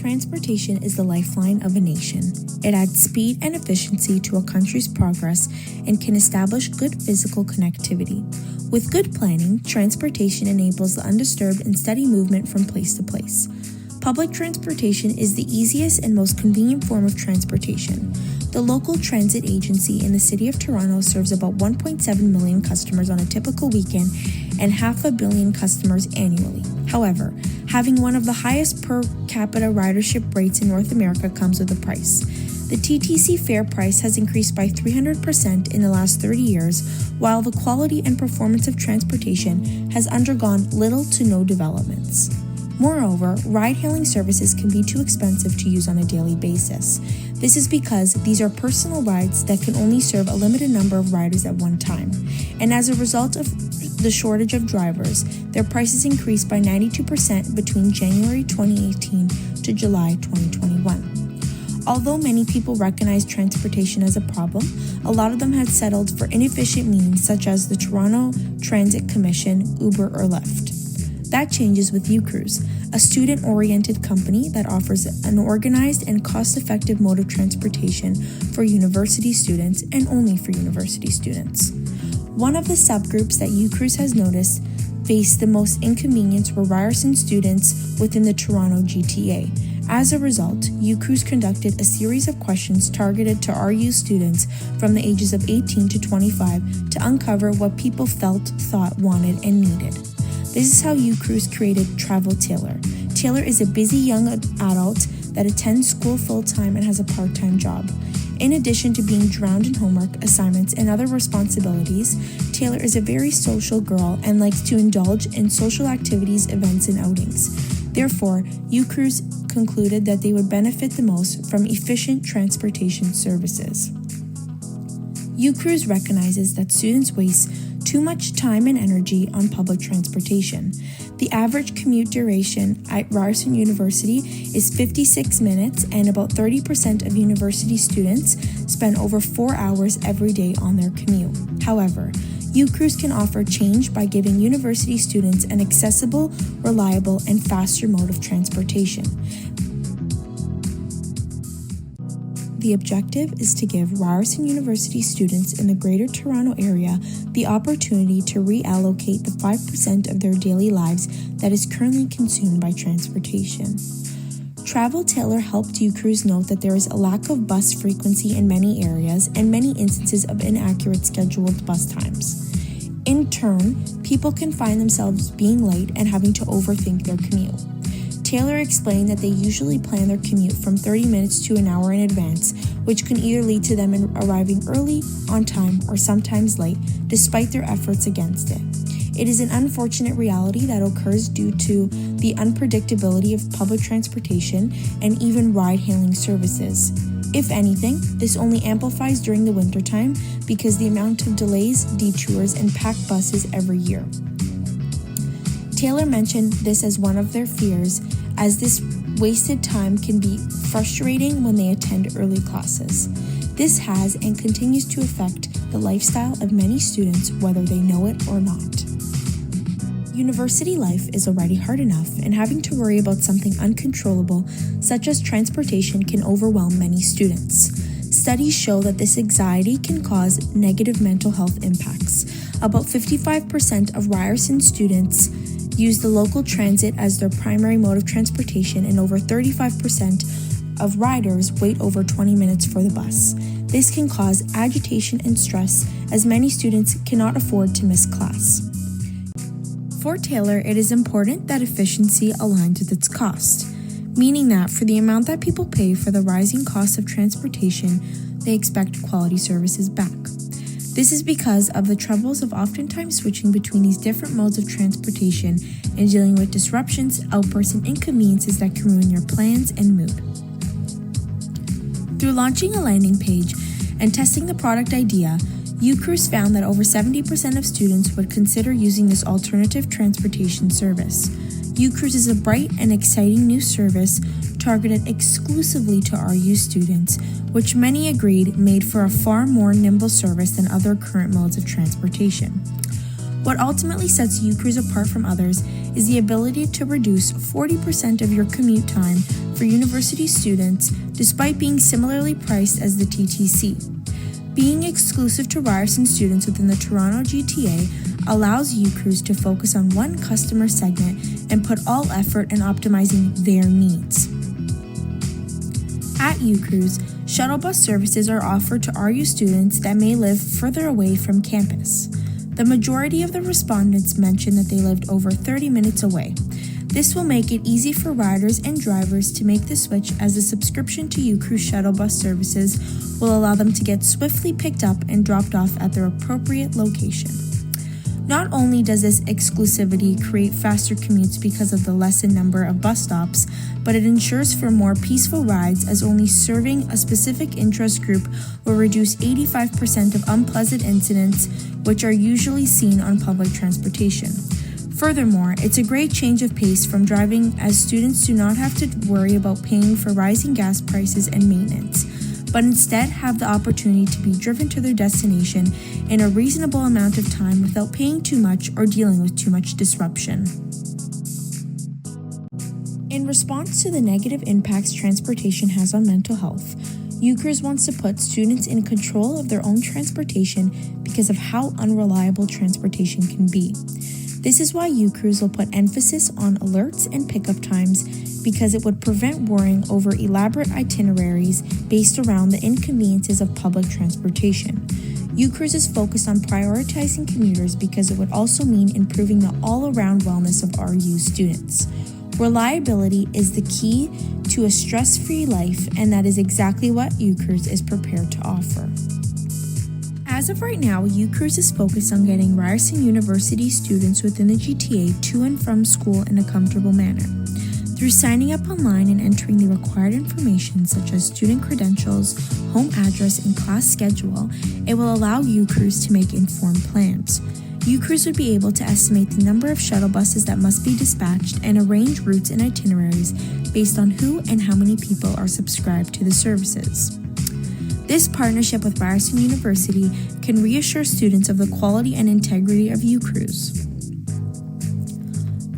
Transportation is the lifeline of a nation. It adds speed and efficiency to a country's progress and can establish good physical connectivity. With good planning, transportation enables the undisturbed and steady movement from place to place. Public transportation is the easiest and most convenient form of transportation. The local transit agency in the city of Toronto serves about 1.7 million customers on a typical weekend and 500 million customers annually. However, having one of the highest per capita ridership rates in North America comes with a price. The TTC fare price has increased by 300% in the last 30 years, while the quality and performance of transportation has undergone little to no developments. Moreover, ride-hailing services can be too expensive to use on a daily basis. This is because these are personal rides that can only serve a limited number of riders at one time. And as a result of the shortage of drivers, their prices increased by 92% between January 2018 to July 2021. Although many people recognize transportation as a problem, a lot of them had settled for inefficient means such as the Toronto Transit Commission, Uber, or Lyft. That changes with UCruise, a student-oriented company that offers an organized and cost-effective mode of transportation for university students and only for university students. One of the subgroups that UCruise has noticed faced the most inconvenience were Ryerson students within the Toronto GTA. As a result, UCruise conducted a series of questions targeted to RU students from the ages of 18 to 25 to uncover what people felt, thought, wanted, and needed. This is how UCruise created Travel Taylor. Taylor is a busy young adult that attends school full-time and has a part-time job. In addition to being drowned in homework, assignments, and other responsibilities, Taylor is a very social girl and likes to indulge in social activities, events, and outings. Therefore, UCruise concluded that they would benefit the most from efficient transportation services. UCruise recognizes that students waste too much time and energy on public transportation. The average commute duration at Ryerson University is 56 minutes, and about 30% of university students spend over 4 hours every day on their commute. However, UCruise can offer change by giving university students an accessible, reliable, and faster mode of transportation. The objective is to give Ryerson University students in the Greater Toronto Area the opportunity to reallocate the 5% of their daily lives that is currently consumed by transportation. Travel Taylor helped UCruise note that there is a lack of bus frequency in many areas and many instances of inaccurate scheduled bus times. In turn, people can find themselves being late and having to overthink their commute. Taylor explained that they usually plan their commute from 30 minutes to an hour in advance, which can either lead to them arriving early, on time, or sometimes late, despite their efforts against it. It is an unfortunate reality that occurs due to the unpredictability of public transportation and even ride-hailing services. If anything, this only amplifies during the wintertime because the amount of delays, detours, and packed buses every year. Taylor mentioned this as one of their fears, as this wasted time can be frustrating when they attend early classes. This has and continues to affect the lifestyle of many students, whether they know it or not. University life is already hard enough, and having to worry about something uncontrollable, such as transportation, can overwhelm many students. Studies show that this anxiety can cause negative mental health impacts. About 55% of Ryerson students use the local transit as their primary mode of transportation, and over 35% of riders wait over 20 minutes for the bus. This can cause agitation and stress, as many students cannot afford to miss class. For Taylor, it is important that efficiency aligns with its cost, meaning that for the amount that people pay for the rising cost of transportation, they expect quality services back. This is because of the troubles of oftentimes switching between these different modes of transportation and dealing with disruptions, outbursts, and inconveniences that can ruin your plans and mood. Through launching a landing page and testing the product idea, UCruise found that over 70% of students would consider using this alternative transportation service. UCruise is a bright and exciting new service targeted exclusively to RU students, which many agreed made for a far more nimble service than other current modes of transportation. What ultimately sets UCruise apart from others is the ability to reduce 40% of your commute time for university students despite being similarly priced as the TTC. Being exclusive to Ryerson students within the Toronto GTA allows UCruise to focus on one customer segment and put all effort in optimizing their needs. At UCruise, shuttle bus services are offered to RU students that may live further away from campus. The majority of the respondents mentioned that they lived over 30 minutes away. This will make it easy for riders and drivers to make the switch, as the subscription to UCruise shuttle bus services will allow them to get swiftly picked up and dropped off at their appropriate location. Not only does this exclusivity create faster commutes because of the lessened number of bus stops, but it ensures for more peaceful rides, as only serving a specific interest group will reduce 85% of unpleasant incidents which are usually seen on public transportation. Furthermore, it's a great change of pace from driving, as students do not have to worry about paying for rising gas prices and maintenance, but instead have the opportunity to be driven to their destination in a reasonable amount of time without paying too much or dealing with too much disruption. In response to the negative impacts transportation has on mental health, UCruise wants to put students in control of their own transportation because of how unreliable transportation can be. This is why UCruise will put emphasis on alerts and pickup times, because it would prevent worrying over elaborate itineraries based around the inconveniences of public transportation. UCruise is focused on prioritizing commuters because it would also mean improving the all-around wellness of RU students. Reliability is the key to a stress-free life, and that is exactly what UCruise is prepared to offer. As of right now, UCruise is focused on getting Ryerson University students within the GTA to and from school in a comfortable manner. Through signing up online and entering the required information such as student credentials, home address, and class schedule, it will allow UCruise to make informed plans. UCruise would be able to estimate the number of shuttle buses that must be dispatched and arrange routes and itineraries based on who and how many people are subscribed to the services. This partnership with Ryerson University can reassure students of the quality and integrity of UCruise.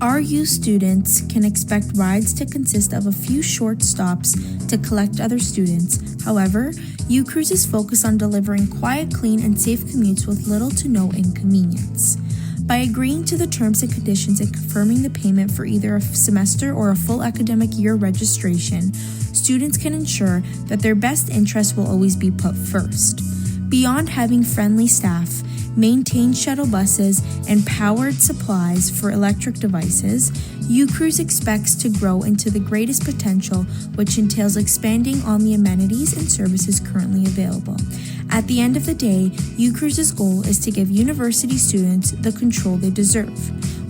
RU students can expect rides to consist of a few short stops to collect other students. However, UCruise is focused on delivering quiet, clean, and safe commutes with little to no inconvenience. By agreeing to the terms and conditions and confirming the payment for either a semester or a full academic year registration, students can ensure that their best interests will always be put first. Beyond having friendly staff, maintained shuttle buses, and powered supplies for electric devices, UCruise expects to grow into the greatest potential, which entails expanding on the amenities and services currently available. At the end of the day, UCruise's goal is to give university students the control they deserve.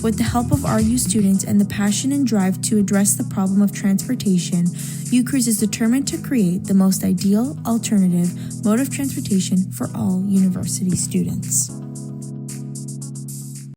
With the help of RU students and the passion and drive to address the problem of transportation, UCruise is determined to create the most ideal alternative mode of transportation for all university students.